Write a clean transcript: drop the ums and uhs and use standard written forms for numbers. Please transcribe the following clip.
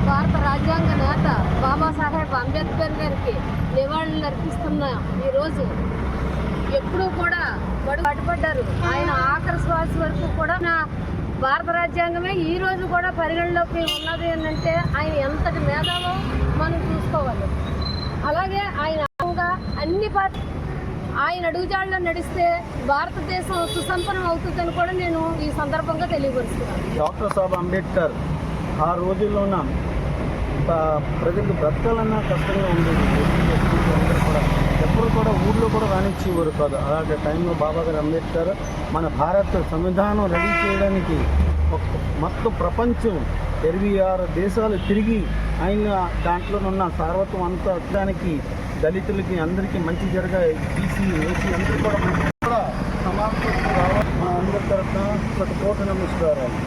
భారత రాజ్యాంగ నేత బాబాసాహెబ్ అంబేద్కర్ గారికి నివాళులు అర్పిస్తున్నాం. ఈరోజు ఎప్పుడూ కూడా పట్టుబడ్డారు. ఆయన ఆఖరి శ్వాస వరకు కూడా భారత రాజ్యాంగమే ఈ రోజు కూడా పరిగణలోకి ఉన్నది అంటే ఆయన ఎంతటి మేధావో మనం చూసుకోవాలి. అలాగే ఆయన అన్ని ఆయన అడుగుజాడలో నడిస్తే భారతదేశం సుసంపన్నం అవుతుందని కూడా నేను ఈ సందర్భంగా తెలియపరుస్తున్నాను. డాక్టర్ సాహెబ్ అంబేద్కర్ ఆ రోజుల్లోన ప్రజలకు బ్రతకాలన్నా కష్టంగా ఉండేది. కూడా ఎప్పుడు కూడా ఊళ్ళో కూడా రానిచ్చేవారు కాదు. అలాంటి టైంలో బాబాగారు అంబేద్కర్ మన భారత సంవిధానం రెడీ చేయడానికి మొత్తం ప్రపంచం 26 దేశాలు తిరిగి ఆయన దాంట్లో ఉన్న సార్వత్వం అంతా దానికి దళితులకి అందరికీ మంచి జరగాలి, బీసీ ఓసీ అందరూ కూడా సమాజం రావాలి. మా అందరి తరఫున 1 కోటి నమస్కారాలు.